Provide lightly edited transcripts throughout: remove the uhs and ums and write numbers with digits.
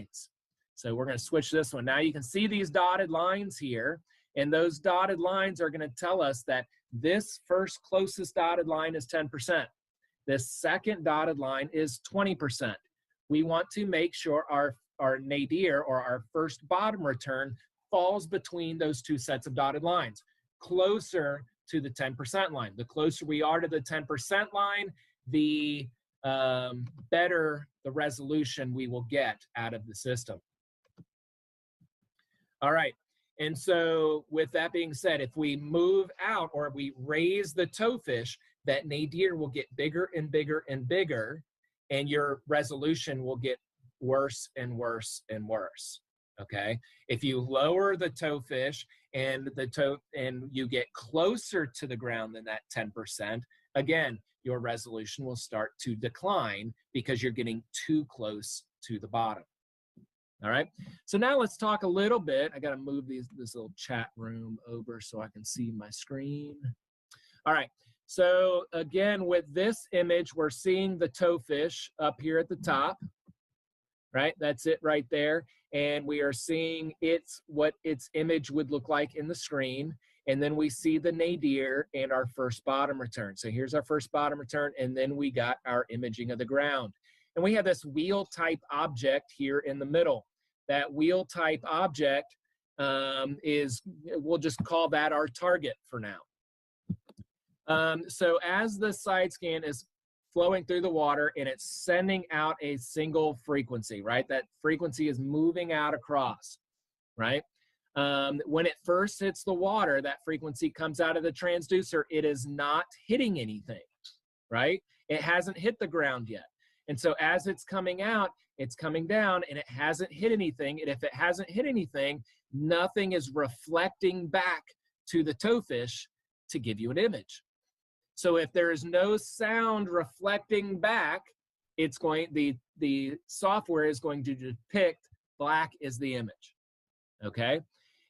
lines. So we're going to switch this one. Now you can see these dotted lines here, and those dotted lines are going to tell us that this first closest dotted line is 10%. This second dotted line is 20%. We want to make sure our nadir, or our first bottom return, falls between those two sets of dotted lines, closer to the 10% line. The closer we are to the 10% line, the better the resolution we will get out of the system. All right, and so with that being said, if we move out or we raise the toe fish, that nadir will get bigger and bigger and bigger, and your resolution will get worse and worse and worse. Okay, if you lower the toe fish and you get closer to the ground than that 10%, again, your resolution will start to decline because you're getting too close to the bottom. All right, so now let's talk a little bit. I got to move this little chat room over so I can see my screen. All right, so again, with this image, we're seeing the toe fish up here at the top, right? That's it right there. And we are seeing what its image would look like in the screen. And then we see the nadir and our first bottom return. So here's our first bottom return, and then we got our imaging of the ground. And we have this wheel type object here in the middle. That wheel type object we'll just call that our target for now. So as the side scan is flowing through the water and it's sending out a single frequency, right? That frequency is moving out across, right? When it first hits the water, that frequency comes out of the transducer. It is not hitting anything, right? It hasn't hit the ground yet. And so as it's coming out, it's coming down and it hasn't hit anything. And if it hasn't hit anything, nothing is reflecting back to the toe fish to give you an image. So if there is no sound reflecting back, the software is going to depict black as the image, okay?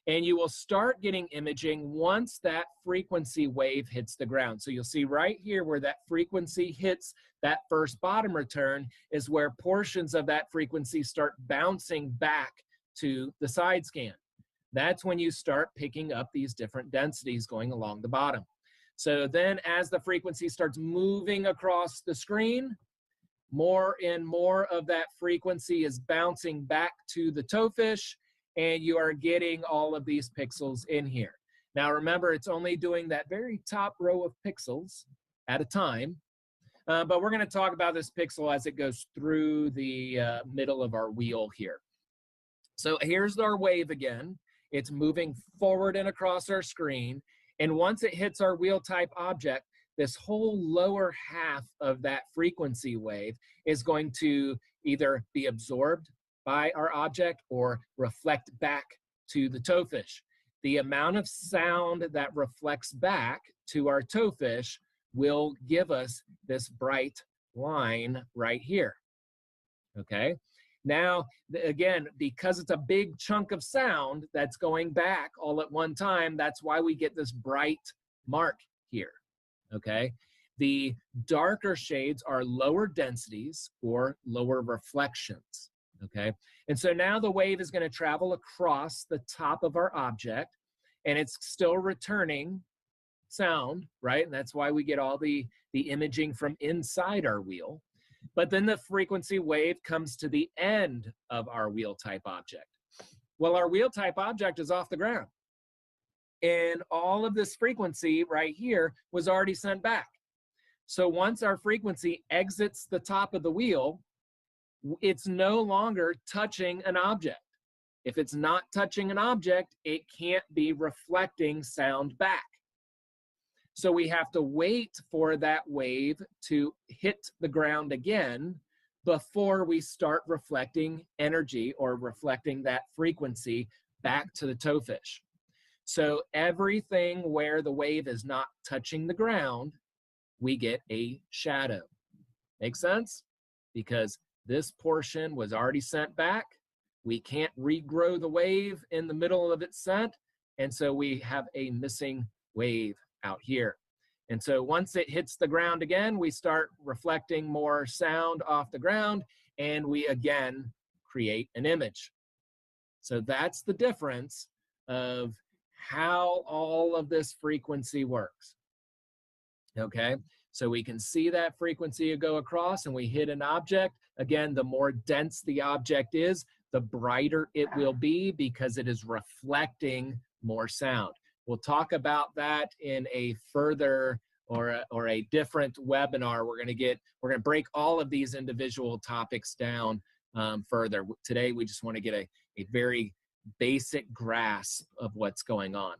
And you will start getting imaging once that frequency wave hits the ground. So you'll see right here where that frequency hits that first bottom return is where portions of that frequency start bouncing back to the side scan. That's when you start picking up these different densities going along the bottom. So then as the frequency starts moving across the screen, more and more of that frequency is bouncing back to the toe fish, and you are getting all of these pixels in here. Now remember, it's only doing that very top row of pixels at a time, but we're gonna talk about this pixel as it goes through the middle of our wheel here. So here's our wave again. It's moving forward and across our screen, and once it hits our wheel type object, this whole lower half of that frequency wave is going to either be absorbed by our object or reflect back to the toe fish. The amount of sound that reflects back to our toe fish will give us this bright line right here, okay? Now, again, because it's a big chunk of sound that's going back all at one time, that's why we get this bright mark here, okay? The darker shades are lower densities or lower reflections. Okay, and so now the wave is going to travel across the top of our object, and it's still returning sound, right? And that's why we get all the imaging from inside our wheel. But then the frequency wave comes to the end of our wheel type object. Well, our wheel type object is off the ground, and all of this frequency right here was already sent back. So once our frequency exits the top of the wheel, it's no longer touching an object. If it's not touching an object, it can't be reflecting sound back. So we have to wait for that wave to hit the ground again before we start reflecting energy or reflecting that frequency back to the toe fish. So everything where the wave is not touching the ground, we get a shadow. Make sense? Because this portion was already sent back. We can't regrow the wave in the middle of its sent, and so we have a missing wave out here. And so once it hits the ground again, we start reflecting more sound off the ground, and we again create an image. So that's the difference of how all of this frequency works. Okay, so we can see that frequency go across and we hit an object. Again, the more dense the object is, the brighter it will be because it is reflecting more sound. We'll talk about that in a further or a different webinar. We're going to break all of these individual topics down further. Today, we just want to get a very basic grasp of what's going on.